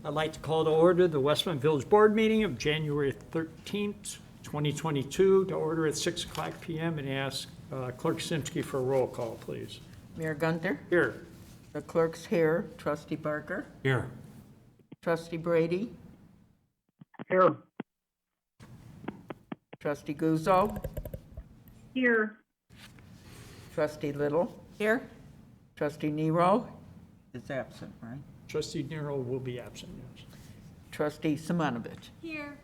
I'd like to call to order the Westmont Village Board meeting of January 13th, 2022, to order at 6 o'clock p.m. and ask Clerk Simsky for a roll call, please. Mayor Gunter? Here. The clerk's here. Trustee Barker? Here. Trustee Brady? Here. Trustee Guzzo? Here. Trustee Little? Here. Trustee Nero is absent, right? Trustee Nero will be absent, yes. Trustee Simonovich? Here.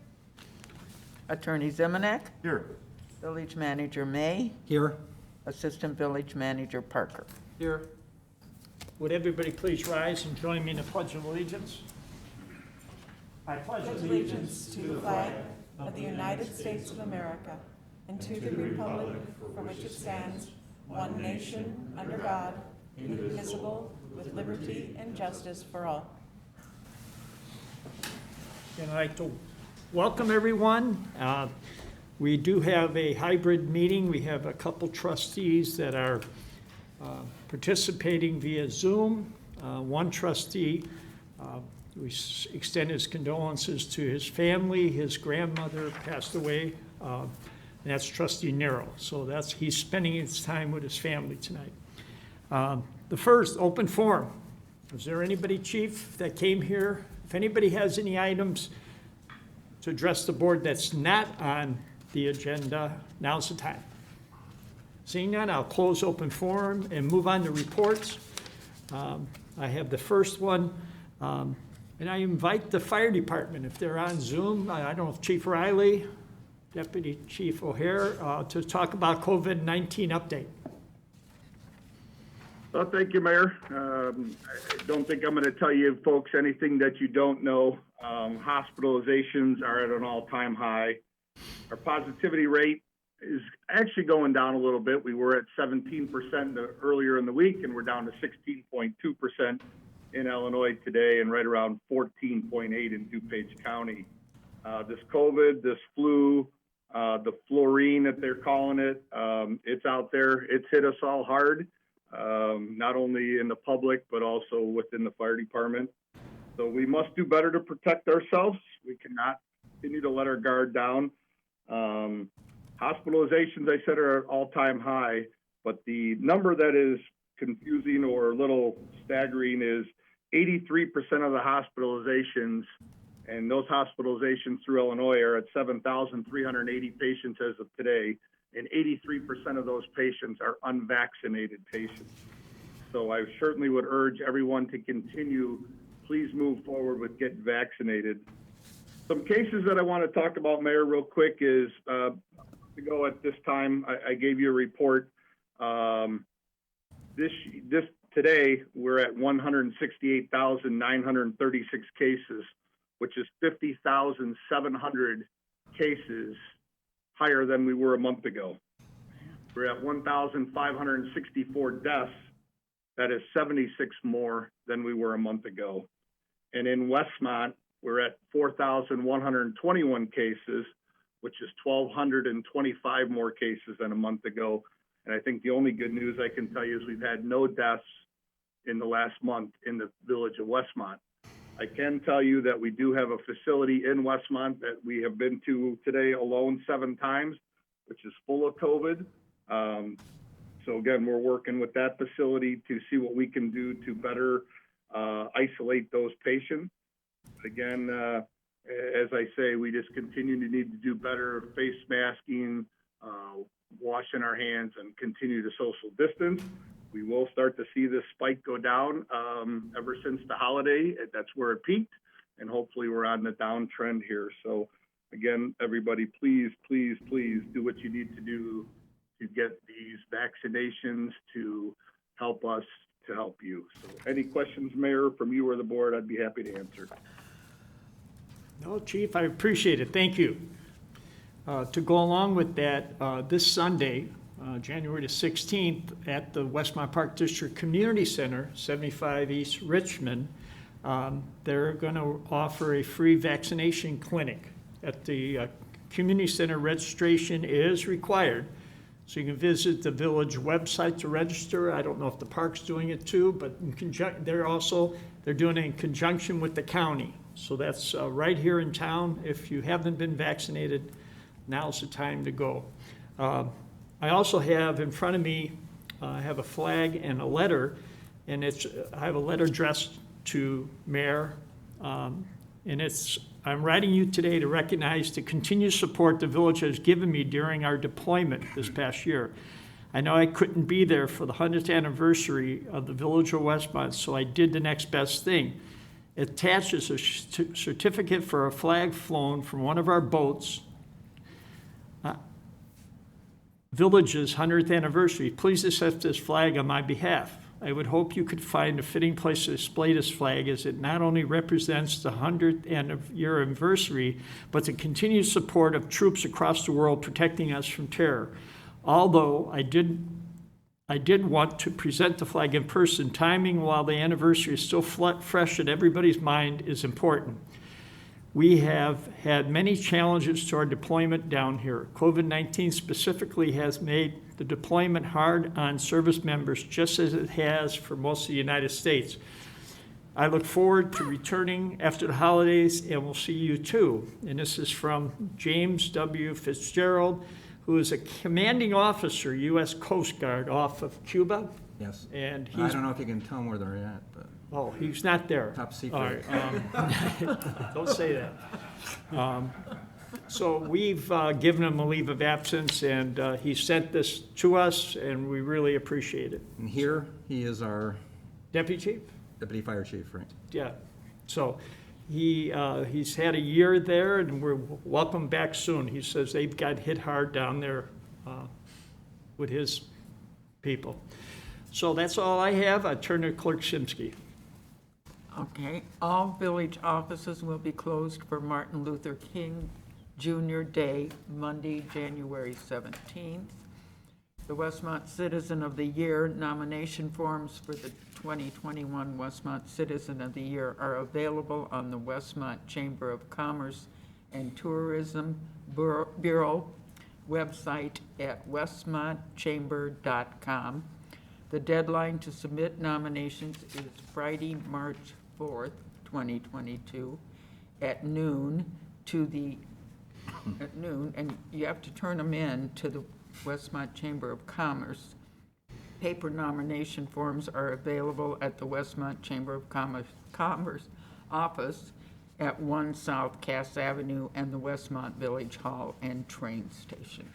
Attorney Zemanek? Here. Village Manager May? Here. Assistant Village Manager Parker? Here. Would everybody please rise and join me in the Pledge of Allegiance? I pledge Allegiance to the flag of the United States of America and to the republic for which it stands, one nation, under God, indivisible, with liberty and justice for all. And I'd like to welcome everyone. We do have a hybrid meeting. We have a couple trustees that are participating via Zoom. One trustee, we extend his condolences to his family. His grandmother passed away, and that's Trustee Nero. So he's spending his time with his family tonight. The first, open forum. Is there anybody, Chief, that came here? If anybody has any items to address the board that's not on the agenda, now's the time. Seeing none, I'll close open forum and move on to reports. I have the first one, and I invite the fire department, if they're on Zoom, I don't know if Chief Riley, Deputy Chief O'Hare, to talk about COVID-19 update. Well, thank you, Mayor. I don't think I'm going to tell you folks anything that you don't know. Hospitalizations are at an all-time high. Our positivity rate is actually going down a little bit. We were at 17% earlier in the week, and we're down to 16.2% in Illinois today, and right around 14.8 in DuPage County. This COVID, this flu, the fluorine that they're calling it, it's out there. It's hit us all hard. Not only in the public, but also within the fire department. So we must do better to protect ourselves. We cannot continue to let our guard down. Hospitalizations, I said, are at all-time high, but the number that is confusing or a little staggering is 83% of the hospitalizations, and those hospitalizations through Illinois are at 7,380 patients as of today. And 83% of those patients are unvaccinated patients. So I certainly would urge everyone to continue, please move forward with getting vaccinated. Some cases that I want to talk about, Mayor, real quick is, to go at this time, I gave you a report. Today, we're at 168,936 cases, which is 50,700 cases higher than we were a month ago. We're at 1,564 deaths. That is 76 more than we were a month ago. And in Westmont, we're at 4,121 cases, which is 1,225 more cases than a month ago. And I think the only good news I can tell you is we've had no deaths in the last month in the village of Westmont. I can tell you that we do have a facility in Westmont that we have been to today alone 7 times, which is full of COVID. So again, we're working with that facility to see what we can do to better isolate those patients. Again, as I say, we just continue to need to do better face masking, washing our hands, and continue to social distance. We will start to see this spike go down ever since the holiday. That's where it peaked, and hopefully we're on the downtrend here. So again, everybody, please, please, please do what you need to do to get these vaccinations to help us to help you. So any questions, Mayor, from you or the board, I'd be happy to answer. No, Chief, I appreciate it. Thank you. To go along with that, this Sunday, January the 16th, at the Westmont Park District Community Center, 75 East Richmond, they're going to offer a free vaccination clinic. At the community center, registration is required. So you can visit the village website to register. I don't know if the park's doing it too, but they're doing it in conjunction with the county. So that's right here in town. If you haven't been vaccinated, now's the time to go. I also have in front of me, I have a flag and a letter, and I have a letter addressed to Mayor, and I'm writing you today to recognize the continued support the village has given me during our deployment this past year. I know I couldn't be there for the 100th anniversary of the Village of Westmont, so I did the next best thing. It attaches a certificate for a flag flown from one of our boats, Village's 100th anniversary. Please accept this flag on my behalf. I would hope you could find a fitting place to display this flag, as it not only represents the 100th year anniversary, but the continued support of troops across the world protecting us from terror. Although I did want to present the flag in person, timing while the anniversary is still fresh in everybody's mind is important. We have had many challenges to our deployment down here. COVID-19 specifically has made the deployment hard on service members, just as it has for most of the United States. I look forward to returning after the holidays, and we'll see you too. And this is from James W. Fitzgerald, who is a commanding officer, U.S. Coast Guard, off of Cuba. Yes. And I he's, don't know if you can tell them where they're at, but oh, he's not there. top secret. All right, don't say that. So we've given him a leave of absence, and he sent this to us, and we really appreciate it. And here, he is our Deputy Chief? deputy fire chief, right? Yeah. So he's had a year there, and we're welcome back soon. He says they've got hit hard down there with his people. So that's all I have. I turn to Clerk Shimsky. Okay, all village offices will be closed for Martin Luther King Jr. Day, Monday, January 17th. The Westmont Citizen of the Year nomination forms for the 2021 Westmont Citizen of the Year are available on the Westmont Chamber of Commerce and Tourism Bureau website at westmontchamber.com. The deadline to submit nominations is Friday, March 4th, 2022, at noon, and you have to turn them in to the Westmont Chamber of Commerce. Paper nomination forms are available at the Westmont Chamber of Commerce office at 1 South Cass Avenue and the Westmont Village Hall and train station.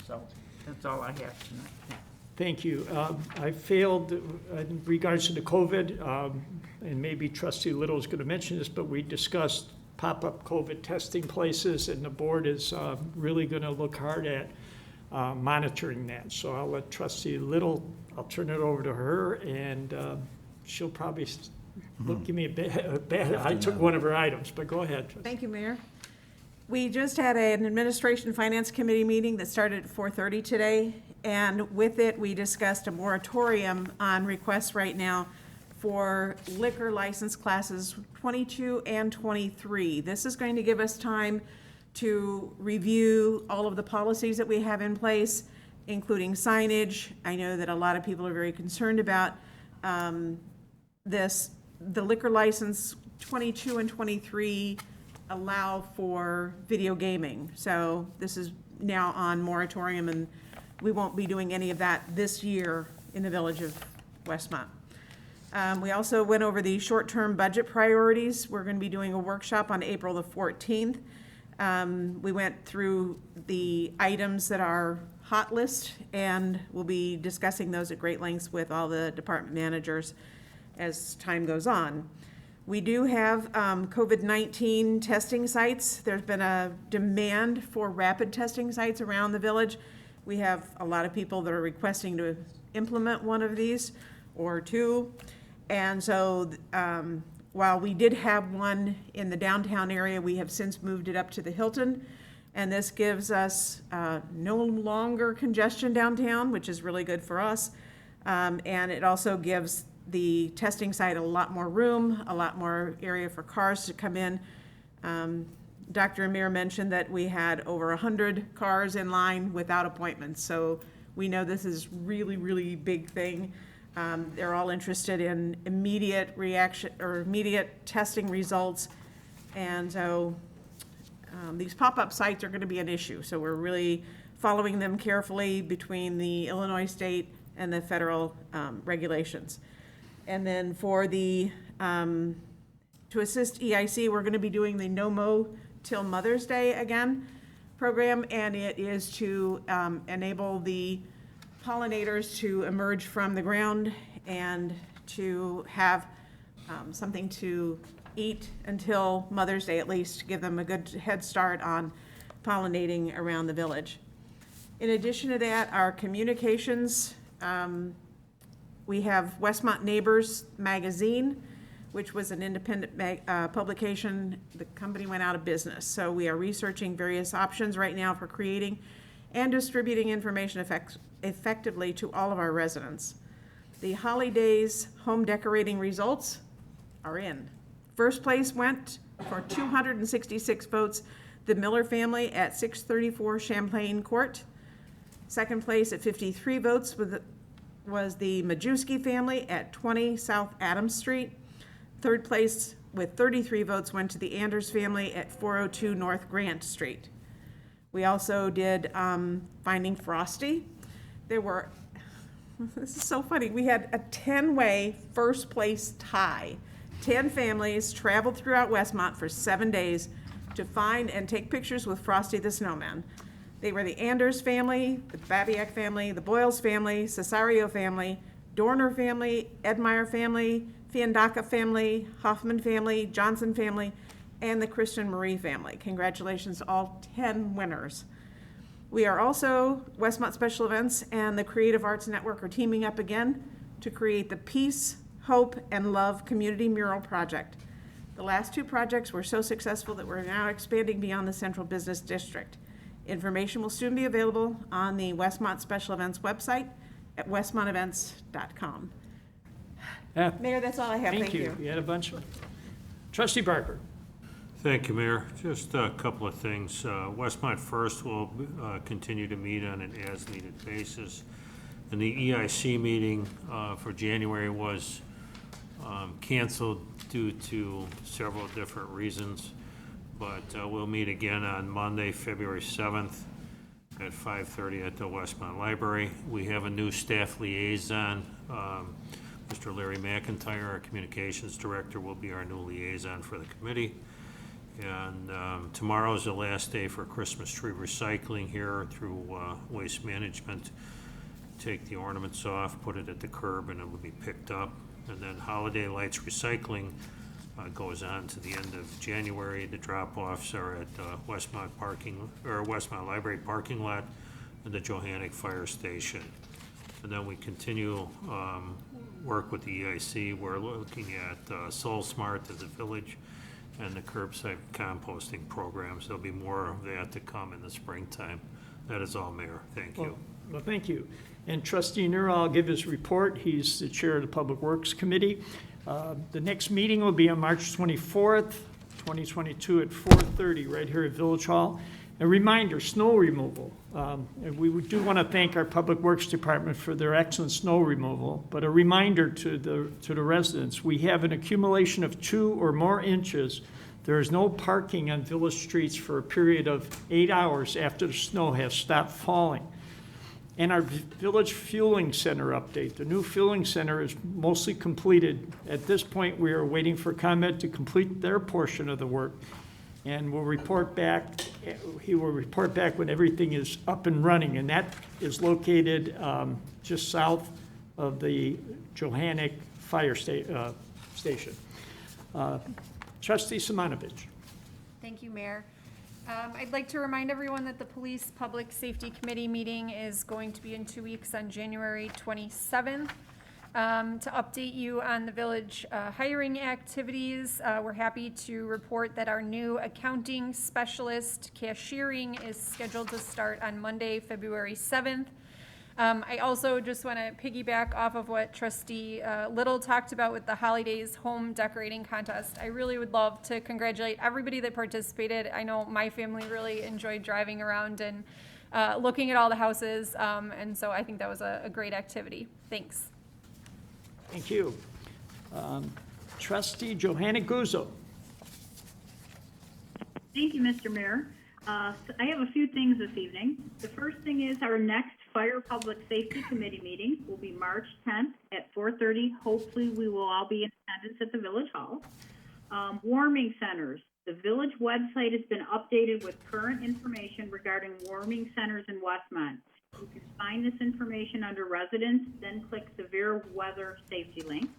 So that's all I have tonight. Thank you. I failed in regards to the COVID, and maybe Trustee Little is going to mention this, but we discussed pop-up COVID testing places, and the board is really going to look hard at monitoring that. So I'll let Trustee Little, I'll turn it over to her, and she'll probably give me a bad, I took one of her items, but go ahead. Trustee. Thank you, Mayor. We just had an Administration Finance Committee meeting that started at 4:30 today, and with it, we discussed a moratorium on requests right now for liquor license classes 22 and 23. This is going to give us time to review all of the policies that we have in place, including signage. I know that a lot of people are very concerned about this. The liquor license 22 and 23 allow for video gaming. So this is now on moratorium, and we won't be doing any of that this year in the village of Westmont. We also went over the short-term budget priorities. We're going to be doing a workshop on April the 14th. We went through the items that are hot list, and we'll be discussing those at great lengths with all the department managers as time goes on. We do have COVID-19 testing sites. There's been a demand for rapid testing sites around the village. We have a lot of people that are requesting to implement one of these or two. And so while we did have one in the downtown area, we have since moved it up to the Hilton. And this gives us no longer congestion downtown, which is really good for us. And it also gives the testing site a lot more room, a lot more area for cars to come in. Dr. Amir mentioned that we had over 100 cars in line without appointments. So we know this is really, really big thing. They're all interested in immediate reaction or immediate testing results And so these pop-up sites are going to be an issue. So we're really following them carefully between the Illinois state and the federal regulations. And then for the, to assist EIC, we're going to be doing the No Mow Till Mother's Day again program, and it is to enable the pollinators to emerge from the ground and to have something to eat until Mother's Day at least, to give them a good head start on pollinating around the village. In addition to that, our communications, we have Westmont Neighbors Magazine, which was an independent publication. The company went out of business. So we are researching various options right now for creating and distributing information effectively to all of our residents. The Holidays home decorating results are in. First place went for 266 votes, the Miller family at 634 Champlain Court. Second place at 53 votes was the Majewski family at 20 South Adams Street. Third place with 33 votes went to the Anders family at 402 North Grant Street. We also did Finding Frosty. There were, this is so funny, we had a 10-way first place tie. 10 families traveled throughout Westmont for 7 days to find and take pictures with Frosty the Snowman. They were the Anders family, the Babiak family, the Boyles family, Cesario family, Dorner family, Edmeyer family, Fiandaca family, Hoffman family, Johnson family, and the Christian Marie family. Congratulations to all 10 winners. We are also, Westmont Special Events and the Creative Arts Network are teaming up again to create the Peace, Hope, and Love Community Mural Project. The last two projects were so successful that we're now expanding beyond the Central Business District. Information will soon be available on the Westmont Special Events website at westmontevents.com. Mayor, that's all I have. Thank you. You had a bunch of, Trustee Barker. Thank you, Mayor. Just a couple of things. Westmont First will continue to meet on an as-needed basis. And the EIC meeting for January was canceled due to several different reasons. But we'll meet again on Monday, February 7th at 5:30 at the Westmont Library. We have a new staff liaison. Mr. Larry McIntyre, our communications director, will be our new liaison for the committee. And tomorrow is the last day for Christmas tree recycling here through Waste Management. Take the ornaments off, put it at the curb, and it will be picked up. And then holiday lights recycling goes on to the end of January. The drop-offs are at Westmont Library parking lot and the Johannic Fire Station. And then we continue work with the EIC. We're looking at Soul Smart as a village and the curbside composting programs. There'll be more of that to come in the springtime. That is all, Mayor. Thank you. Well, thank you. And Trustee Nero, I'll give his report. He's the chair of the Public Works Committee. The next meeting will be on March 24th, 2022 at 4:30 right here at Village Hall. A reminder, snow removal. And we do want to thank our Public Works Department for their excellent snow removal, but a reminder to the residents, we have an accumulation of 2 or more inches. There is no parking on village streets for a period of 8 hours after the snow has stopped falling. And our village fueling center update. The new fueling center is mostly completed. At this point, we are waiting for ComEd to complete their portion of the work. And we'll report back, he will report back when everything is up and running. And that is located just south of the Johannic Fire Station. Trustee Simonovich. Thank you, Mayor. I'd like to remind everyone that the Police Public Safety Committee meeting is going to be in 2 weeks on January 27th. To update you on the village hiring activities, we're happy to report that our new accounting specialist cashiering is scheduled to start on Monday, February 7th. I also just want to piggyback off of what Trustee Little talked about with the Holidays Home Decorating Contest. I really would love to congratulate everybody that participated. I know my family really enjoyed driving around and looking at all the houses, and so I think that was a great activity. Thanks. Thank you. Trustee Johanna Guzzo. Thank you, Mr. Mayor. So I have a few things this evening. The first thing is our next Fire Public Safety Committee meeting will be March 10th at 4:30. Hopefully, we will all be in attendance at the Village Hall. Warming centers. The village website has been updated with current information regarding warming centers in Westmont. You can find this information under residents, then click severe weather safety link.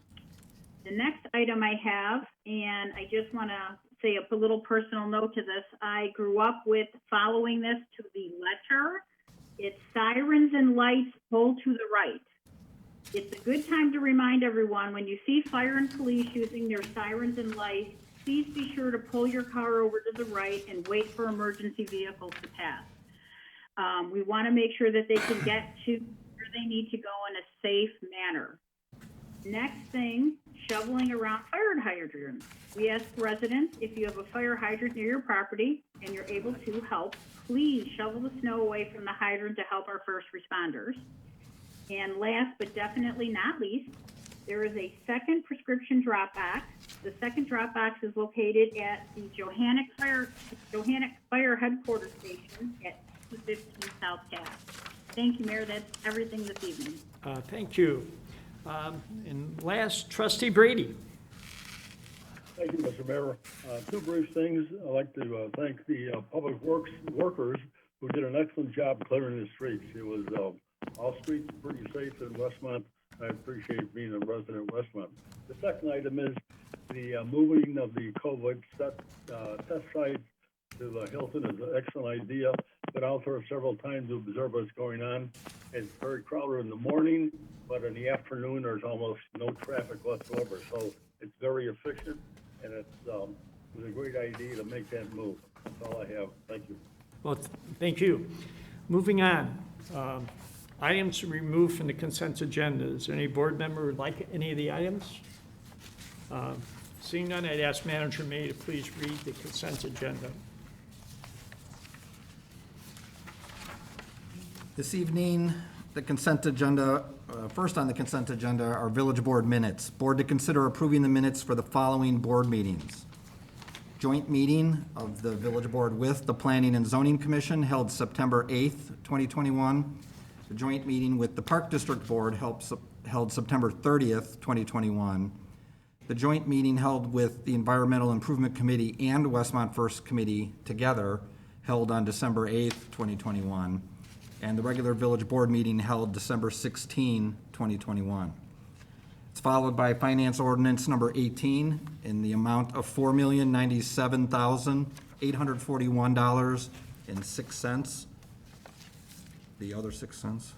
The next item I have, and I just want to say a little personal note to this, I grew up with following this to the letter. It's sirens and lights, pull to the right. It's a good time to remind everyone, when you see fire and police using their sirens and lights, please be sure to pull your car over to the right and wait for emergency vehicles to pass. We want to make sure that they can get to where they need to go in a safe manner. Next thing, shoveling around fire hydrants. We ask residents, if you have a fire hydrant near your property and you're able to help, please shovel the snow away from the hydrant to help our first responders. And last but definitely not least, there is a second prescription drop box. The second drop box is located at the Johannic Fire Headquarters Station at 215 South Ave. Thank you, Mayor. That's everything this evening. Thank you. And last, Trustee Brady. Thank you, Mr. Mayor. Two brief things. I'd like to thank the public works workers who did an excellent job clearing the streets. It was all streets pretty safe in Westmont. I appreciate being a resident of Westmont. The second item is the moving of the COVID test site to the Hilton is an excellent idea. Been out there several times to observe what's going on. It's very crowded in the morning, but in the afternoon there's almost no traffic whatsoever. So it's very efficient, and it was a great idea to make that move. That's all I have. Thank you. Well, thank you. Moving on. Items removed from the consent agenda. Is there any board member who would like any of the items? Seeing none, I'd ask Manager May to please read the consent agenda. This evening, the consent agenda, first on the consent agenda are village board minutes. Board to consider approving the minutes for the following board meetings. Joint meeting of the village board with the Planning and Zoning Commission held September 8th, 2021. The joint meeting with the Park District Board held September 30th, 2021. The joint meeting held with the Environmental Improvement Committee and Westmont First Committee together held on December 8th, 2021. And the regular village board meeting held December 16, 2021. It's followed by Finance Ordinance number 18 in the amount of $4,097,841.06. The other 6 cents.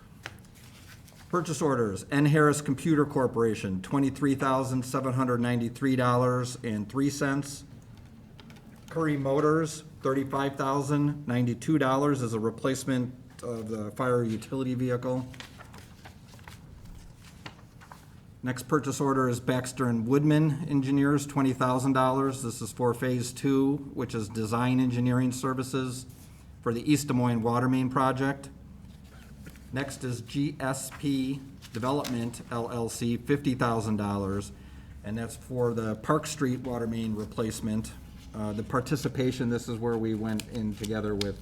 Purchase orders, N. Harris Computer Corporation, $23,793.03. Curry Motors, $35,092 as a replacement of the fire utility vehicle. Next purchase order is Baxter and Woodman Engineers, $20,000. This is for Phase 2, which is design engineering services for the East Des Moines Water Main Project. Next is GSP Development LLC, $50,000, and that's for the Park Street Water Main replacement. The participation, this is where we went in together with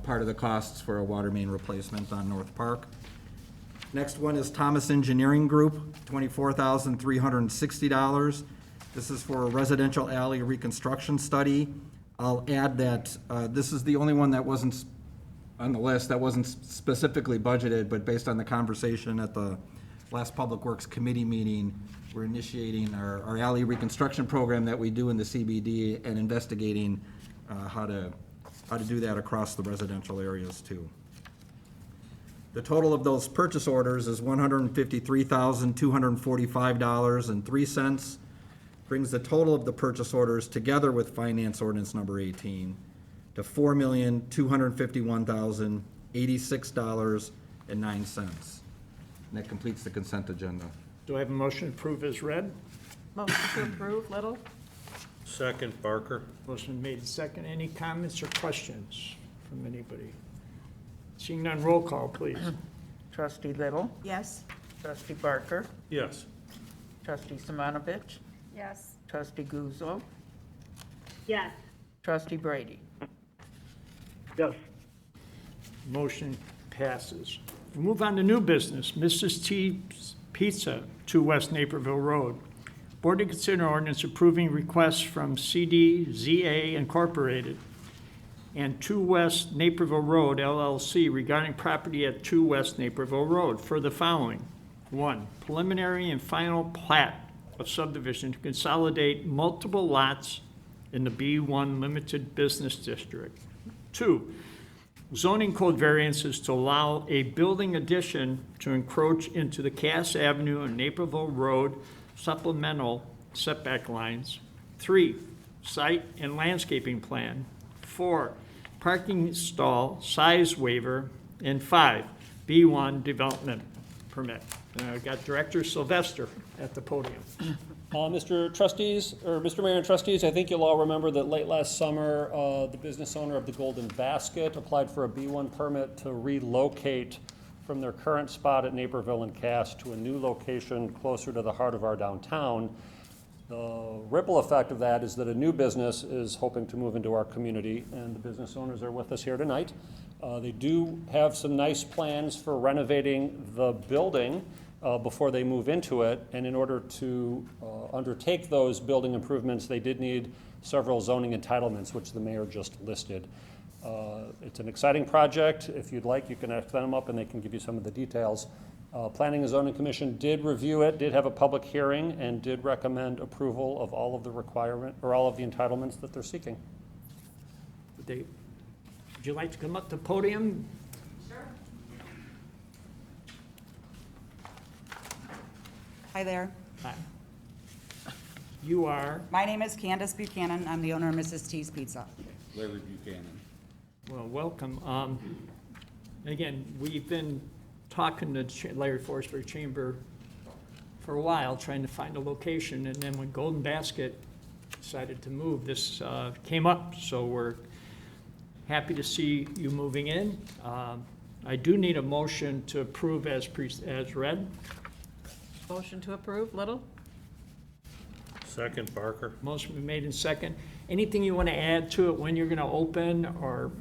part of the costs for a water main replacement on North Park. Next one is Thomas Engineering Group, $24,360. This is for a residential alley reconstruction study. I'll add that this is the only one that wasn't on the list that wasn't specifically budgeted, but based on the conversation at the last Public Works Committee meeting, we're initiating our alley reconstruction program that we do in the CBD and investigating how to do that across the residential areas too. The total of those purchase orders is $153,245.03. Brings the total of the purchase orders together with Finance Ordinance number 18 to $4,251,086.09. And that completes the consent agenda. Do I have a motion to approve as read? Motion to approve, Little? Second, Barker. Motion made second. Any comments or questions from anybody? Seeing none, roll call, please. Trustee Little? Yes. Trustee Barker? Yes. Trustee Simonovich? Yes. Trustee Guzzo? Yes. Trustee Brady. Yes. Motion passes. We move on to new business, Mrs. T's Pizza, 2 West Naperville Road. Board to consider ordinance approving requests from CDZA Incorporated and 2 West Naperville Road LLC regarding property at 2 West Naperville Road for the following. 1, preliminary and final plat of subdivision to consolidate multiple lots in the B1 Limited Business District. 2, zoning code variances to allow a building addition to encroach into the Cass Avenue and Naperville Road supplemental setback lines. 3, site and landscaping plan. 4, parking stall size waiver. And 5, B1 development permit. And I've got Director Sylvester at the podium. Mr. Mayor and trustees, I think you'll all remember that late last summer, the business owner of the Golden Basket applied for a B1 permit to relocate from their current spot at Naperville and Cass to a new location closer to the heart of our downtown. The ripple effect of that is that a new business is hoping to move into our community, and the business owners are with us here tonight. They do have some nice plans for renovating the building before they move into it, and in order to undertake those building improvements, they did need several zoning entitlements, which the mayor just listed. It's an exciting project. If you'd like, you can ask them up and they can give you some of the details. Planning and Zoning Commission did review it, did have a public hearing, and did recommend approval of all of the all of the entitlements that they're seeking. Would you like to come up to the podium? Hi there. Hi. You are, My name is Candace Buchanan. I'm the owner of Mrs. T's Pizza. Larry Buchanan. well, welcome. Again, we've been talking to Larry Forsberg Chamber for a while, trying to find a location, and then when Golden Basket decided to move, this came up, so we're happy to see you moving in. I do need a motion to approve as read. Motion to approve, Little? Second, Barker. Motion been made in second. Anything you want to add to it, when you're going to open, or?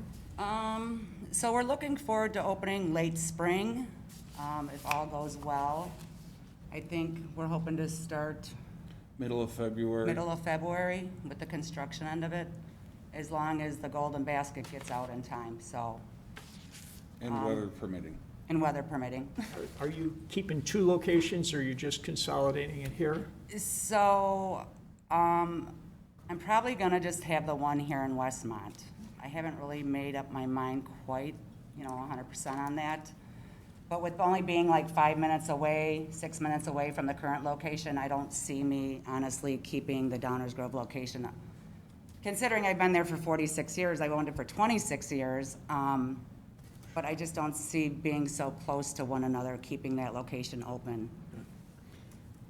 So we're looking forward to opening late spring, if all goes well. I think we're hoping to start Middle of February. middle of February with the construction end of it, as long as the Golden Basket gets out in time, so, And weather permitting. and weather permitting. Are you keeping 2 locations, or are you just consolidating it here? So, I'm probably gonna just have the one here in Westmont. I haven't really made up my mind quite, 100% on that. But with only being like 5 minutes away, 6 minutes away from the current location, I don't see me honestly keeping the Downers Grove location. Considering I've been there for 46 years, I've owned it for 26 years, but I just don't see being so close to one another, keeping that location open.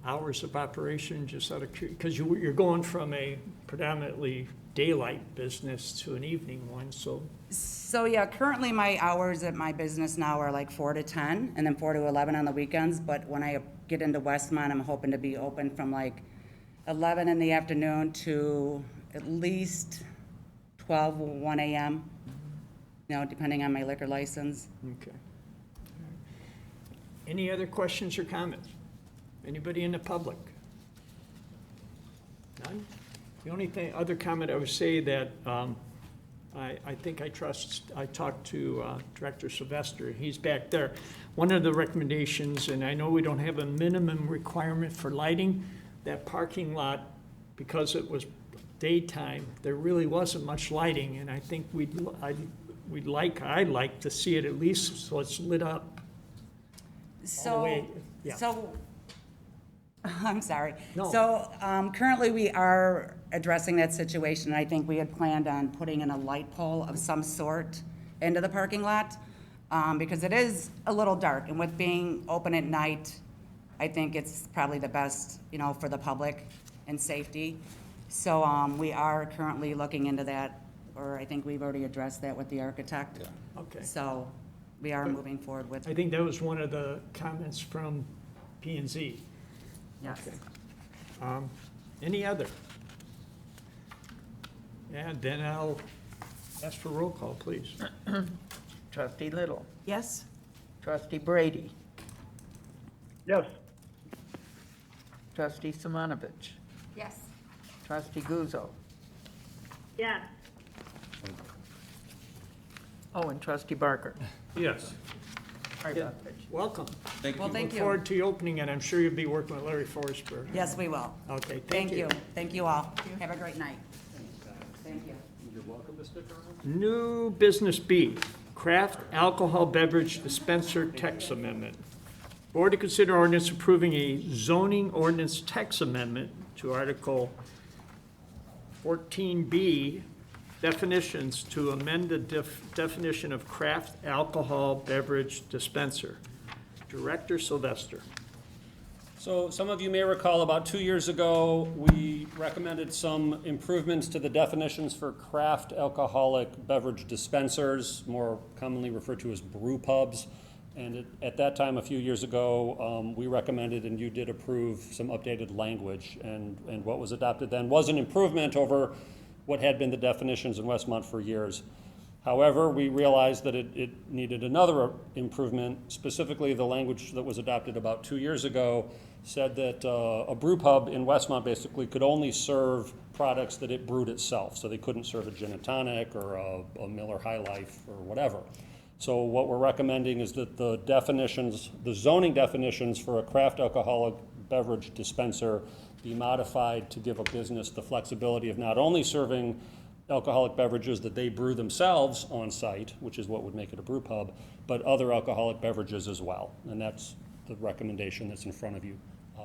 Hours of operation, just out of because you're going from a predominantly daylight business to an evening one, so. So yeah, currently my hours at my business now are like 4 to 10 and then 4 to 11 on the weekends. But when I get into Westmont, I'm hoping to be open from like 11 in the afternoon to at least 12, 1 a.m., depending on my liquor license. Okay. Any other questions or comments? Anybody in the public? None? The only other comment I would say that I think I talked to Director Sylvester, he's back there. One of the recommendations, and I know we don't have a minimum requirement for lighting, that parking lot, because it was daytime, there really wasn't much lighting, and I think I'd like to see it at least so it's lit up all the way. Yeah. So, I'm sorry. No. So currently we are addressing that situation. I think we had planned on putting in a light pole of some sort into the parking lot because it is a little dark. And with being open at night, I think it's probably the best, for the public and safety. So we are currently looking into that, or I think we've already addressed that with the architect. Yeah. Okay. So we are moving forward with, I think that was one of the comments from P&Z. yes. Okay. Any other? And then I'll ask for roll call, please. Trustee Little. Yes? Trustee Brady. Yes. Trustee Simonovich. Yes. Trustee Guzzo. Yes. Oh, and Trustee Barker. Yes. Sorry about that. Welcome. Thank Well, you. thank Look you. forward to your opening, and I'm sure you'll be working with Larry Forsberg. Yes, we will. Okay, Thank you. Thank you all. Have a great night. Thank you. You're welcome to stick around. New business B, craft alcohol beverage dispenser text amendment. Board to consider ordinance approving a zoning ordinance text amendment to Article 14B, definitions to amend the definition of craft alcohol beverage dispenser. Director Sylvester. So some of you may recall about 2 years ago, we recommended some improvements to the definitions for craft alcoholic beverage dispensers, more commonly referred to as brew pubs. And at that time, a few years ago, we recommended and you did approve some updated language. And what was adopted then was an improvement over what had been the definitions in Westmont for years. However, we realized that it needed another improvement. Specifically, the language that was adopted about 2 years ago said that a brew pub in Westmont basically could only serve products that it brewed itself. So they couldn't serve a gin and tonic or a Miller High Life or whatever. So what we're recommending is that the definitions, the zoning definitions for a craft alcoholic beverage dispenser be modified to give a business the flexibility of not only serving alcoholic beverages that they brew themselves on site, which is what would make it a brew pub, but other alcoholic beverages as well. And that's the recommendation that's in front of you.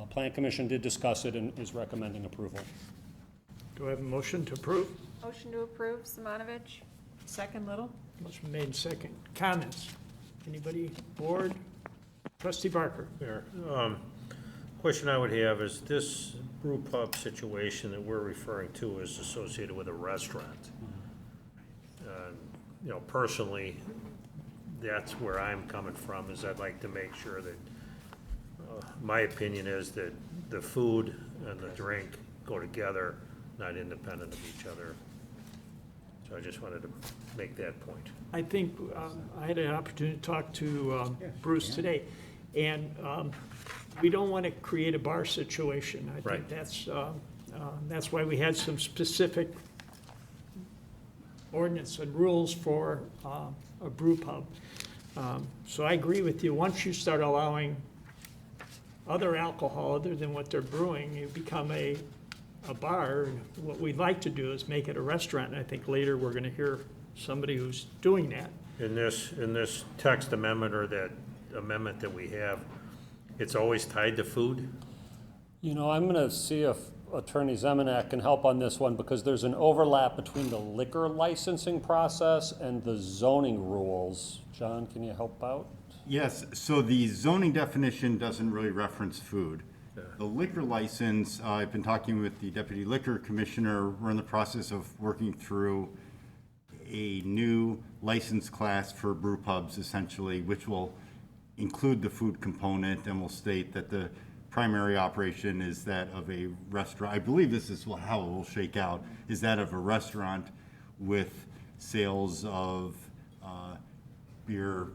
Plan Commission did discuss it and is recommending approval. Do I have a motion to approve? Motion to approve, Simonovich. Second, Little? Motion made second. Comments? Anybody? Board? Trustee Barker. Mayor, question I would have is this brew pub situation that we're referring to is associated with a restaurant. You know, personally, that's where I'm coming from, is I'd like to make sure that, my opinion is that the food and the drink go together, not independent of each other. So I just wanted to make that point. I think I had an opportunity to talk to Bruce today, and we don't want to create a bar situation. I Right. think that's why we had some specific ordinance and rules for a brew pub. So I agree with you. Once you start allowing other alcohol other than what they're brewing, you become a bar. And what we'd like to do is make it a restaurant, and I think later we're going to hear somebody who's doing that. In this text amendment, or that amendment that we have, it's always tied to food? You know, I'm gonna see if Attorney Zemanek can help on this one, because there's an overlap between the liquor licensing process and the zoning rules. John, can you help out? Yes, so the zoning definition doesn't really reference food. The liquor license, I've been talking with the Deputy Liquor Commissioner. We're in the process of working through a new license class for brew pubs, essentially, which will include the food component and will state that the primary operation is that of a restaurant. I believe this is how it will shake out, is that of a restaurant with sales of beer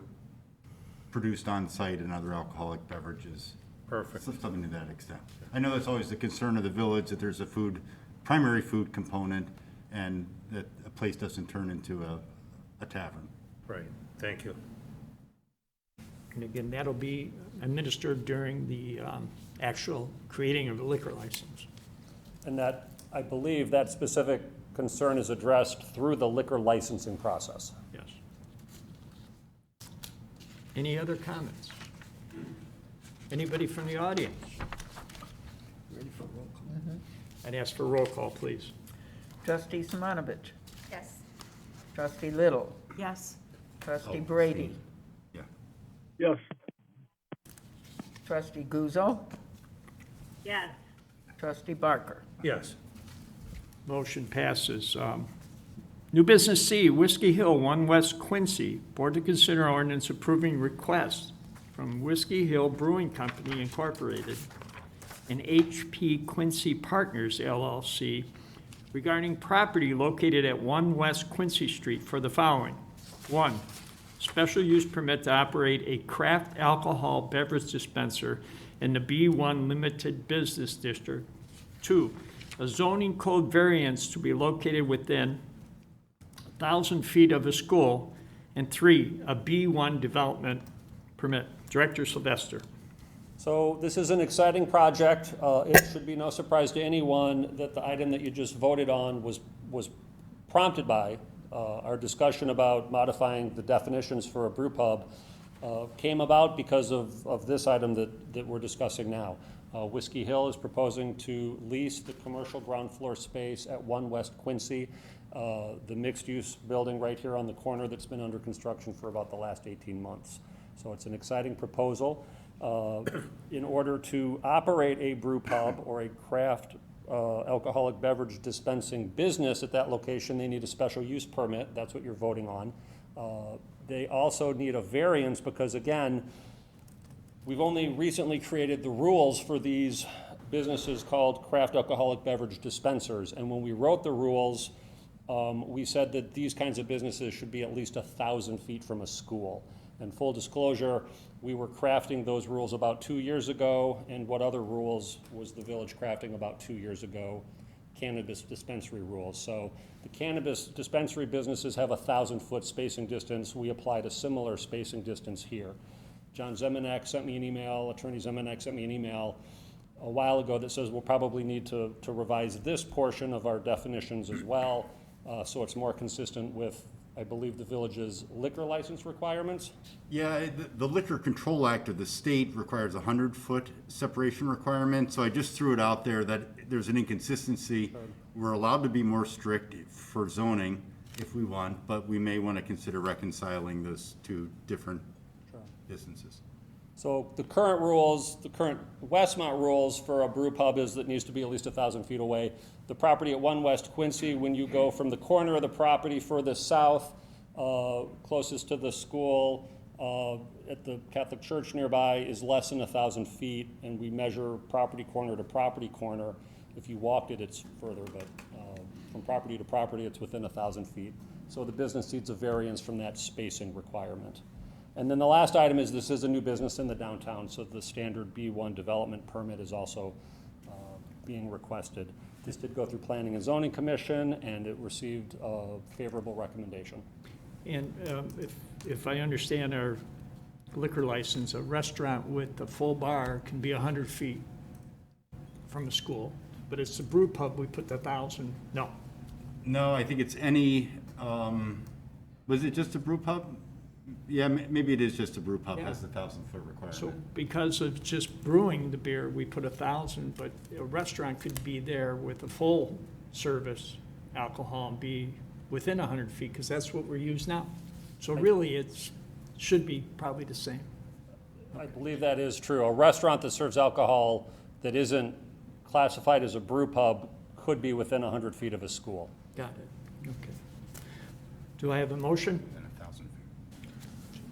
produced on site and other alcoholic beverages. Perfect. So something to that extent. I know that's always the concern of the village, that there's a primary food component, and that a place doesn't turn into a tavern. Right, thank you. And again, that'll be administered during the actual creating of the liquor license. And that, I believe that specific concern is addressed through the liquor licensing process. Yes. Any other comments? Anybody from the audience? Ready for roll call? I'd ask for roll call, please. Trustee Simonovich. Yes. Trustee Little. Yes. Trustee Brady. Yeah. Yes. Trustee Guzzo. Yes. Trustee Barker. Yes. Motion passes. New business C, Whiskey Hill, 1 West Quincy. Board to consider ordinance approving request from Whiskey Hill Brewing Company Incorporated and HP Quincy Partners LLC regarding property located at 1 West Quincy Street for the following. 1, special use permit to operate a craft alcohol beverage dispenser in the B1 Limited Business District. 2, a zoning code variance to be located within 1,000 feet of a school. And 3, a B1 development permit. Director Sylvester. So this is an exciting project. It should be no surprise to anyone that the item that you just voted on was prompted by our discussion about modifying the definitions for a brew pub came about because of this item that we're discussing now. Whiskey Hill is proposing to lease the commercial ground floor space at 1 West Quincy, the mixed-use building right here on the corner that's been under construction for about the last 18 months. So it's an exciting proposal. In order to operate a brew pub or a craft alcoholic beverage dispensing business at that location, they need a special use permit. That's what you're voting on. They also need a variance because, again, we've only recently created the rules for these businesses called craft alcoholic beverage dispensers. And when we wrote the rules, we said that these kinds of businesses should be at least 1,000 feet from a school. And full disclosure, we were crafting those rules about 2 years ago, and what other rules was the village crafting about 2 years ago? Cannabis dispensary rules. So the cannabis dispensary businesses have 1,000-foot spacing distance. We applied a similar spacing distance here. John Zemanek sent me an email, Attorney Zemanek sent me an email a while ago that says we'll probably need to revise this portion of our definitions as well, so it's more consistent with, I believe, the village's liquor license requirements. Yeah, the Liquor Control Act of the state requires a 100-foot separation requirement, so I just threw it out there that there's an inconsistency. We're allowed to be more strict for zoning if we want, but we may want to consider reconciling those two different distances. So the current rules, the current Westmont rules for a brew pub is that it needs to be at least 1,000 feet away. The property at 1 West Quincy, when you go from the corner of the property furthest south, closest to the school, at the Catholic church nearby, is less than 1,000 feet, and we measure property corner to property corner. If you walked it, it's further, but from property to property, it's within 1,000 feet. So the business needs a variance from that spacing requirement. And then the last item is this is a new business in the downtown, so the standard B1 development permit is also being requested. This did go through Planning and Zoning Commission, and it received a favorable recommendation. And if I understand our liquor license, a restaurant with a full bar can be 100 feet from a school, but it's a brew pub, we put the 1,000, no. No, I think it's any, was it just a brew pub? Yeah, maybe it is just a brew pub, has the 1,000-foot requirement. So because of just brewing the beer, we put 1,000, but a restaurant could be there with a full service alcohol and be within 100 feet, because that's what we're used now. So really, it should be probably the same. I believe that is true. A restaurant that serves alcohol that isn't classified as a brew pub could be within 100 feet of a school. Got it, okay. Do I have a motion?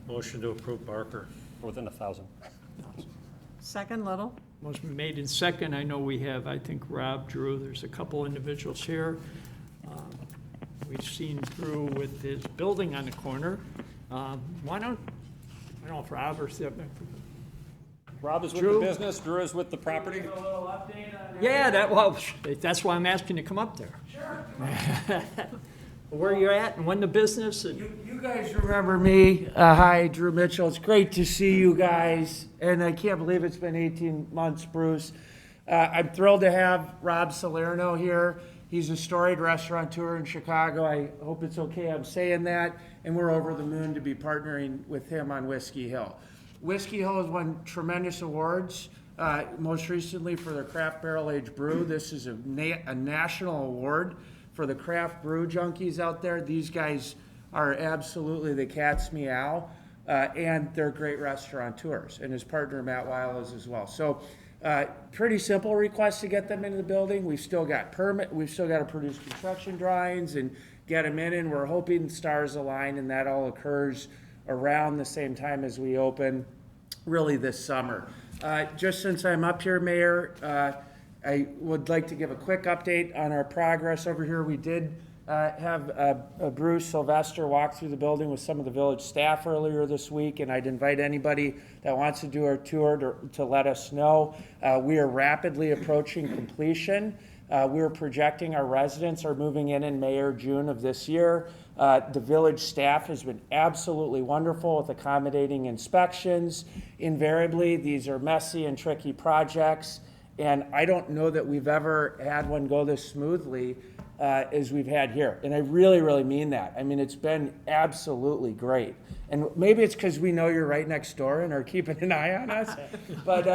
Motion to approve Barker. Within 1,000. Second, Little. Motion made in second. I know we have, I think, Rob, Drew, there's a couple individuals here. We've seen Drew with his building on the corner. Why don't, I don't know if Rob or Rob is with Drew? the business, Drew is with the property. yeah, that's why I'm asking to come up there. Sure. Where you're at and when the business and. You guys remember me. Hi, Drew Mitchell. It's great to see you guys. And I can't believe it's been 18 months, Bruce. I'm thrilled to have Rob Salerno here. He's a storied restaurateur in Chicago. I hope it's okay I'm saying that. And we're over the moon to be partnering with him on Whiskey Hill. Whiskey Hill has won tremendous awards, most recently for their craft barrel-aged brew. This is a national award for the craft brew junkies out there. These guys are absolutely the cat's meow, and they're great restaurateurs, and his partner Matt Weil is as well. So pretty simple request to get them into the building. We've still got to produce construction drawings and get them in, and we're hoping stars align, and that all occurs around the same time as we open, really this summer. Just since I'm up here, Mayor, I would like to give a quick update on our progress over here. We did have Bruce Sylvester walk through the building with some of the village staff earlier this week, and I'd invite anybody that wants to do our tour to let us know. We are rapidly approaching completion. We're projecting our residents are moving in May or June of this year. The village staff has been absolutely wonderful with accommodating inspections. Invariably, these are messy and tricky projects, and I don't know that we've ever had one go this smoothly as we've had here. And I really, really mean that. I mean, it's been absolutely great. And maybe it's because we know you're right next door and are keeping an eye on us. But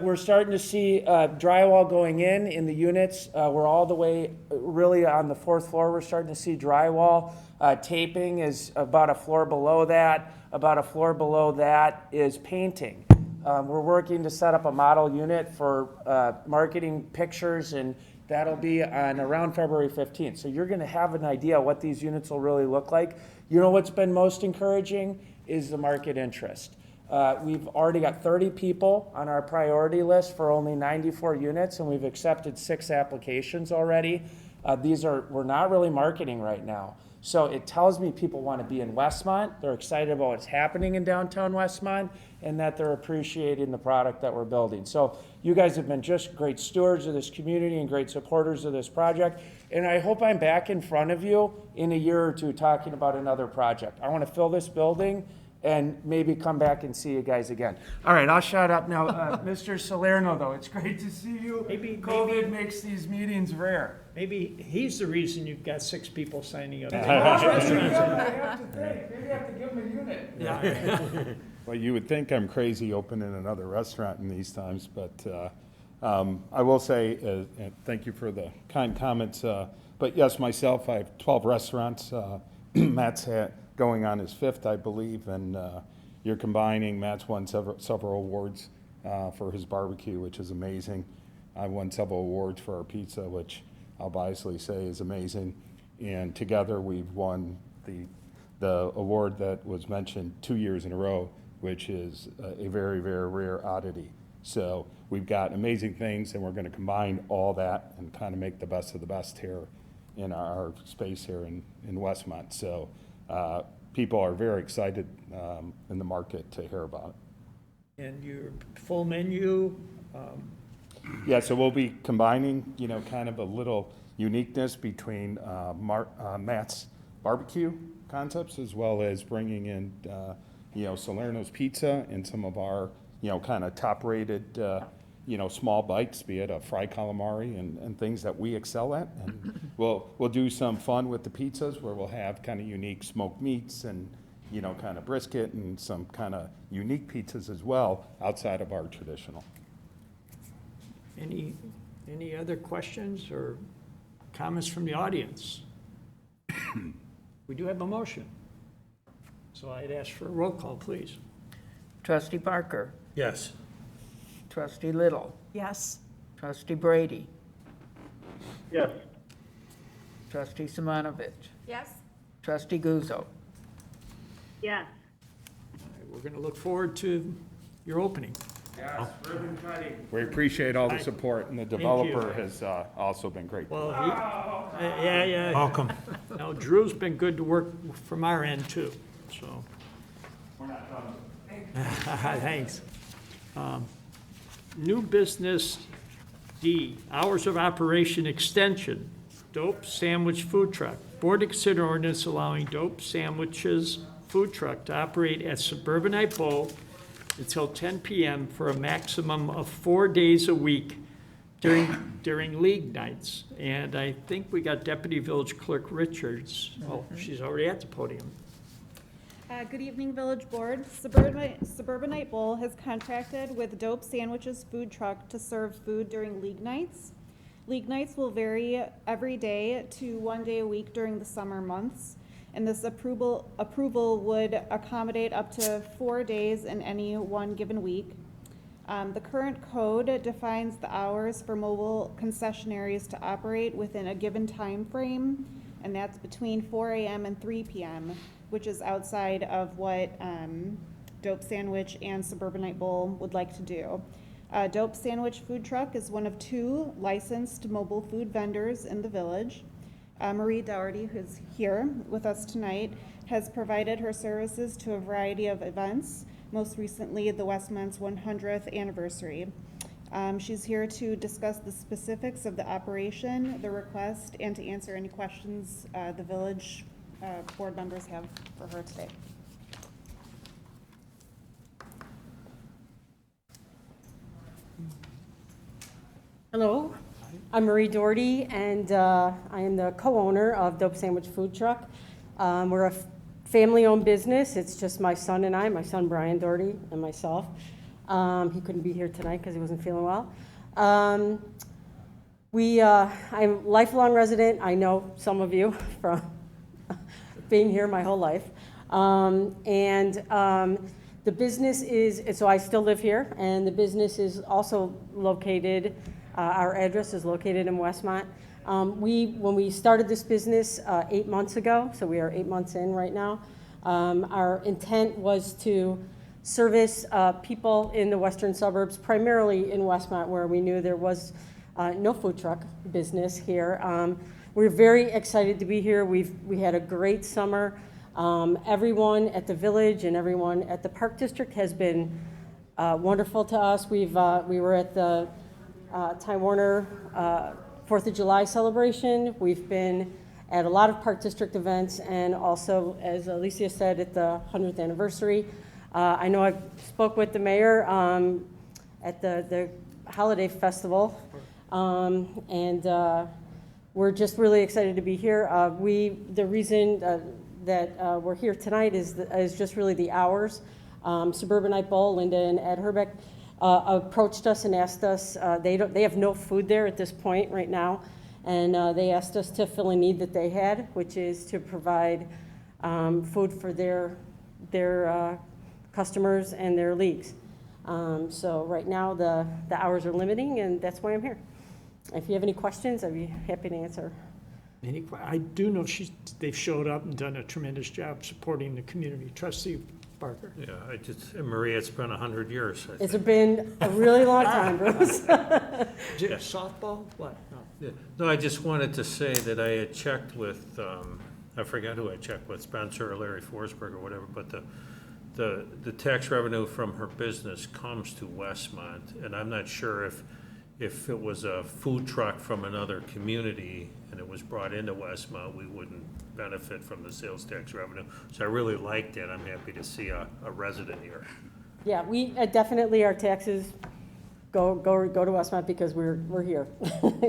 we're starting to see drywall going in the units. We're all the way really on the 4th floor. We're starting to see drywall. Taping is about a floor below that. About a floor below that is painting. We're working to set up a model unit for marketing pictures, and that'll be on around February 15th. So you're going to have an idea what these units will really look like. You know what's been most encouraging is the market interest. We've already got 30 people on our priority list for only 94 units, and we've accepted 6 applications already. We're not really marketing right now. So it tells me people want to be in Westmont, they're excited about what's happening in downtown Westmont, and that they're appreciating the product that we're building. So you guys have been just great stewards of this community and great supporters of this project. And I hope I'm back in front of you in a year or two talking about another project. I want to fill this building and maybe come back and see you guys again. All right, I'll shut up now. Mr. Salerno, though, it's great to see you. Maybe COVID makes these meetings rare. Maybe he's the reason you've got 6 people signing up. I have to think. Maybe I have to give him a unit. Yeah. Well, you would think I'm crazy opening another restaurant in these times, but I will say, and thank you for the kind comments, but yes, myself, I have 12 restaurants. Matt's going on his 5th, I believe, and you're combining. Matt's won several awards for his barbecue, which is amazing. I won several awards for our pizza, which I'll biasly say is amazing. And together we've won the award that was mentioned 2 years in a row, which is a very, very rare oddity. So we've got amazing things, and we're going to combine all that and kind of make the best of the best here in our space here in Westmont. So people are very excited in the market to hear about it. And your full menu? Yeah, so we'll be combining, kind of a little uniqueness between Matt's barbecue concepts, as well as bringing in, Salerno's Pizza and some of our, kind of top-rated, small bites, be it a fried calamari and things that we excel at. And we'll do some fun with the pizzas, where we'll have kind of unique smoked meats and, kind of brisket and some kind of unique pizzas as well, outside of our traditional. Any other questions or comments from the audience? We do have a motion. So I'd ask for a roll call, please. Trustee Barker. Yes. Trustee Little. Yes. Trustee Brady. Yes. Trustee Simonovich. Yes? Trustee Guzzo. Yes. All right, we're going to look forward to your opening. Yes, ribbon cutting. We appreciate all the support, and the you. developer has also been great. Well, yeah. Welcome. Now, Drew's been good to work from our end, too, so. We're not done. Thanks. New business D, hours of operation extension, dope sandwich food truck. Board to consider ordinance allowing dope sandwiches food truck to operate at Suburbanite Bowl until 10 p.m. for a maximum of 4 days a week during league nights. And I think we got Deputy Village Clerk Richards. Oh, she's already at the podium. Good evening, Village Board. Suburbanite Bowl has contracted with Dope Sandwiches Food Truck to serve food during league nights. League nights will vary every day to 1 day a week during the summer months, and this approval would accommodate up to 4 days in any one given week. The current code defines the hours for mobile concessionaries to operate within a given time frame, and that's between 4 a.m. and 3 p.m., which is outside of what Dope Sandwich and Suburbanite Bowl would like to do. Dope Sandwich Food Truck is one of 2 licensed mobile food vendors in the village. Marie Dougherty, who's here with us tonight, has provided her services to a variety of events, most recently the Westmont's 100th anniversary. She's here to discuss the specifics of the operation, the request, and to answer any questions the village board members have for her today. Hello, I'm Marie Dougherty, and I am the co-owner of Dope Sandwich Food Truck. We're a family-owned business. It's just my son and I, my son Brian Dougherty and myself. He couldn't be here tonight because he wasn't feeling well. I'm a lifelong resident. I know some of you from being here my whole life. The business is, so I still live here, and the business is also located, our address is located in Westmont. When we started this business 8 months ago, so we are 8 months in right now, our intent was to service people in the western suburbs, primarily in Westmont, where we knew there was no food truck business here. We're very excited to be here. We had a great summer. Everyone at the village and everyone at the Park District has been wonderful to us. We were at the Time Warner 4th of July celebration. We've been at a lot of Park District events, and also, as Alicia said, at the 100th anniversary. I know I spoke with the mayor at the holiday festival, and we're just really excited to be here. The reason that we're here tonight is just really the hours. Suburbanite Bowl, Linda and Ed Herbeck approached us and asked us, they have no food there at this point right now, and they asked us to fill a need that they had, which is to provide food for their customers and their leagues. So right now the hours are limiting, and that's why I'm here. If you have any questions, I'd be happy to answer. I do know they've showed up and done a tremendous job supporting the community. Trustee Barker. Yeah, Maria, it's been 100 years. It's been a really long time, Bruce. Softball? What? No. Yeah. No, I just wanted to say that I had checked with, I forgot who I checked with, Spencer or Larry Forsberg or whatever, but the tax revenue from her business comes to Westmont, and I'm not sure if it was a food truck from another community and it was brought into Westmont, we wouldn't benefit from the sales tax revenue. So I really liked it. I'm happy to see a resident here. Yeah, we definitely, our taxes go to Westmont because we're here.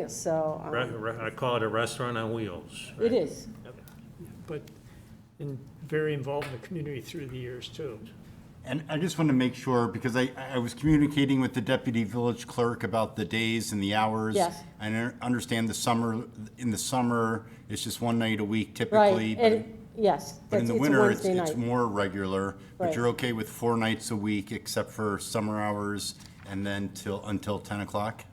So I call it a restaurant on wheels. Right? It is. But very involved in the community through the years too. And I just want to make sure, because I was communicating with the deputy village clerk about the days and the hours. Yes. I understand in the summer, it's just one night a week typically. Right, yes. But in the it's winter, Wednesday it's night. more regular. But Right. you're okay with 4 nights a week except for summer hours and then until 10 o'clock?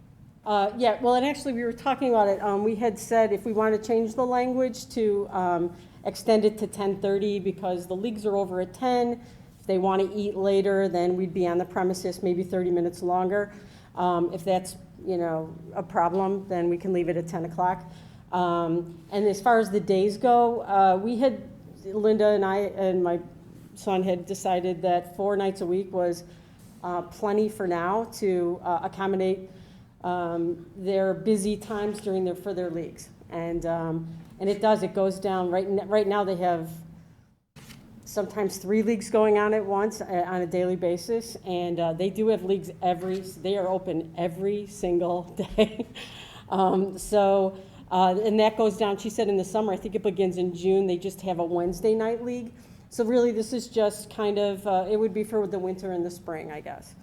Yeah, well, and actually, we were talking about it. We had said if we want to change the language to extend it to 10:30 because the leagues are over at 10. If they want to eat later, then we'd be on the premises maybe 30 minutes longer. If that's, a problem, then we can leave it at 10 o'clock. And as far as the days go, Linda and I and my son had decided that 4 nights a week was plenty for now to accommodate their busy times for their leagues. And it goes down. Right now they have sometimes 3 leagues going on at once on a daily basis, and they do have leagues they are open every single day. And that goes down, she said in the summer, I think it begins in June, they just have a Wednesday night league. So really this is just kind of, it would be for the winter and the spring, I guess.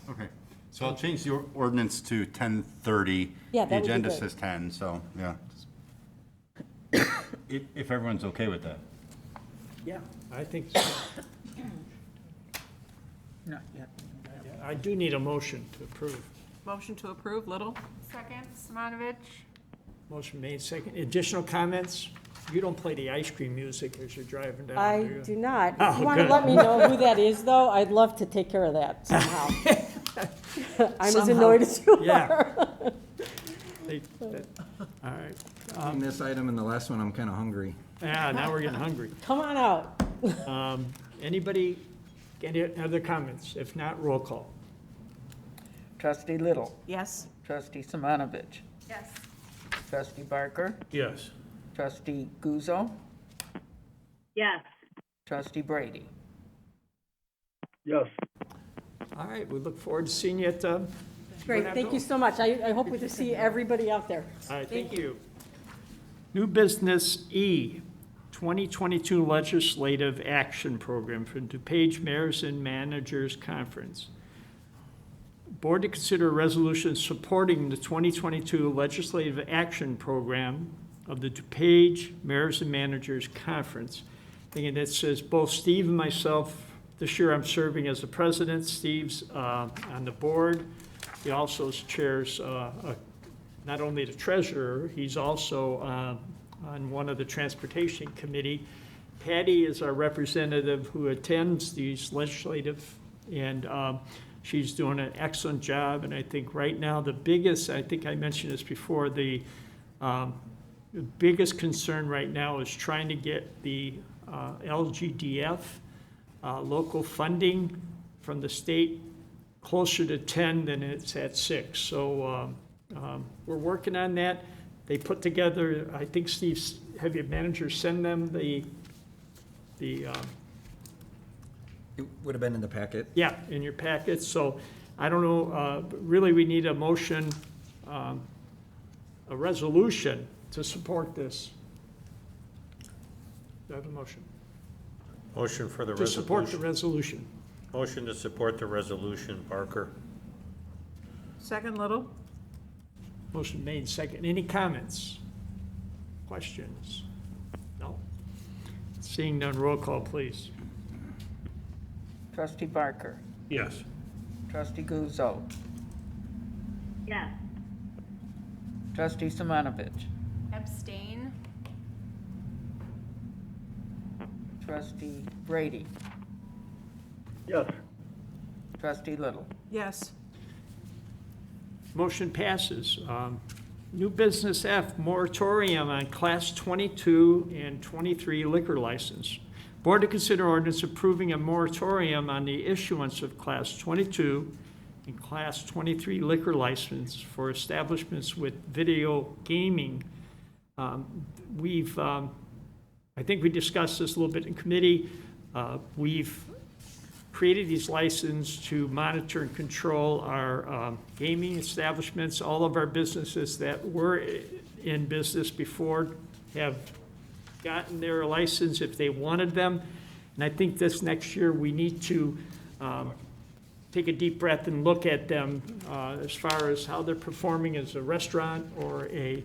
Okay, so I'll change the ordinance to 10:30. Yeah, that would be The agenda good. says 10, so, yeah. If everyone's okay with that. Yeah, I think so. Not yet. I do need a motion to approve. Motion to approve, Little? Second, Simonovich. Motion made, second. Additional comments? You don't play the ice cream music as you're driving down, I do you? do not. Oh, If you want to good. let me know who that is, though, I'd love to take care of that somehow. I'm as annoyed as you Yeah. are. All right. On this item and the last one, I'm kind of hungry. Yeah, now we're getting hungry. Come on out. Anybody, any other comments? If not, roll call. Trustee Little. Yes. Trustee Simonovich. Yes. Trustee Barker. Yes. Trustee Guzzo. Yes. Trustee Brady. Yes. All right, we look forward to seeing you at, Great, thank you so much. I hope we to see everybody out there. all right, thank you. New business E, 2022 Legislative Action Program for DuPage Mayors and Managers Conference. Board to consider a resolution supporting the 2022 Legislative Action Program of the DuPage Mayors and Managers Conference. Thinking that says both Steve and myself, this year I'm serving as the president. Steve's on the board. He also chairs not only the treasurer, he's also on one of the transportation committee. Patty is our representative who attends these legislative, and she's doing an excellent job. And I think right now the biggest, I think I mentioned this before, the biggest concern right now is trying to get the LGDF local funding from the state closer to 10 than it's at 6. So we're working on that. They put together, I think Steve's, have your manager send them the It would have been in the packet. yeah, in your packets. So I don't know, really we need a motion, a resolution to support this. Do I have a motion? Motion for the To support the resolution. resolution. Motion to support the resolution, Barker. Second Little. Motion made, second. Any comments? Questions? No? Seeing none, roll call, please. Trustee Barker. Yes. Trustee Guzzo. Yes. Trustee Simonovich. Abstain. Trustee Brady. Yes. Trustee Little. Yes. Motion passes. New business F, moratorium on Class 22 and 23 liquor license. Board to consider ordinance approving a moratorium on the issuance of Class 22 and Class 23 liquor license for establishments with video gaming. I think we discussed this a little bit in committee. We've created these licenses to monitor and control our gaming establishments. All of our businesses that were in business before have gotten their license if they wanted them. And I think this next year, we need to take a deep breath and look at them as far as how they're performing as a restaurant or a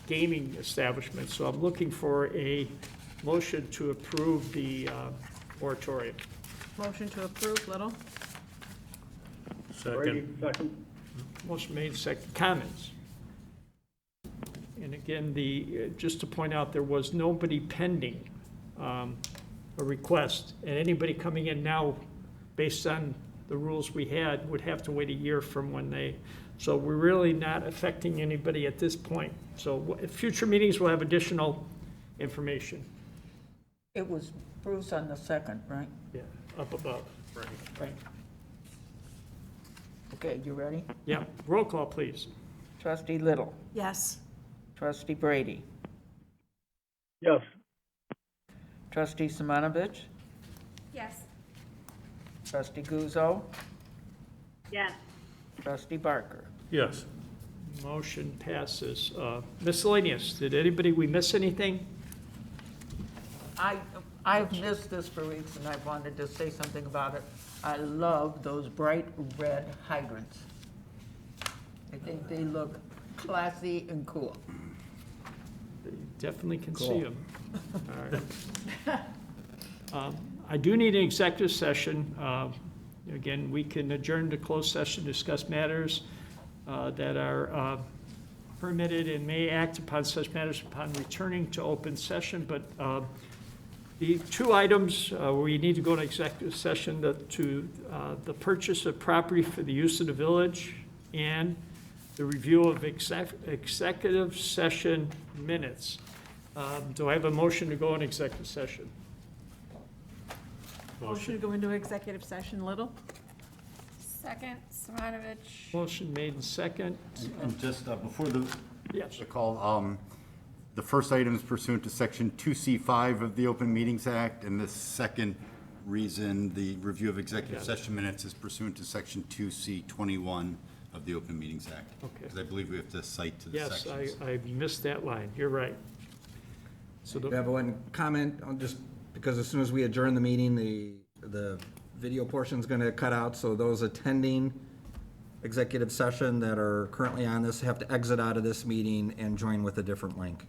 gaming establishment. So I'm looking for a motion to approve the moratorium. Motion to approve, Little. Brady, Second. second. Motion made, second. Comments? And again, just to point out, there was nobody pending a request. And anybody coming in now, based on the rules we had, would have to wait a year from when they, so we're really not affecting anybody at this point. So at future meetings, we'll have additional information. It was Bruce on the second, right? Yeah, up above. Right. Okay, you ready? Yeah, roll call, please. Trustee Little. Yes. Trustee Brady. Yes. Trustee Simonovich. Yes. Trustee Guzzo. Yes. Trustee Barker. Yes. Motion passes. Miscellaneous, we miss anything? I've missed this for weeks and I wanted to say something about it. I love those bright red hydrants. I think they look classy and cool. You definitely can see them. All right. I do need an executive session. Again, we can adjourn to closed session, discuss matters that are permitted and may act upon such matters upon returning to open session, but The two items where you need to go into executive session to the purchase of property for the use of the village and the review of executive session minutes. Do I have a motion to go in executive session? Motion to go into executive session, Little? Second, Simonovich. Motion made in second. And just before the Yes. the call, the first item is pursuant to Section 2C5 of the Open Meetings Act, and the second reason, the review of executive session minutes, is pursuant to Section 2C21 of the Open Meetings Act. Okay. Because I believe we have to cite to the Yes, sections. I missed that line. You're right. So I have one comment, on just because as soon as we adjourn the meeting, the video portion's gonna cut out, so those attending executive session that are currently on this have to exit out of this meeting and join with a different link.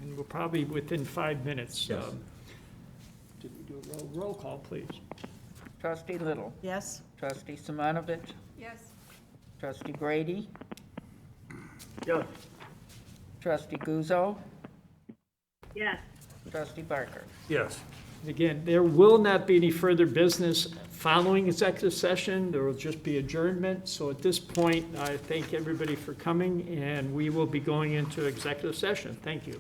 And we're probably within 5 minutes. Yes. Did we do a roll call, please? Trustee Little? Yes? Trustee Simonovich? Yes. Trustee Grady? Yes. Trustee Guzzo? Yes. Trustee Barker? Yes. Again, there will not be any further business following executive session. There will just be adjournment. So at this point, I thank everybody for coming, and we will be going into executive session. Thank you.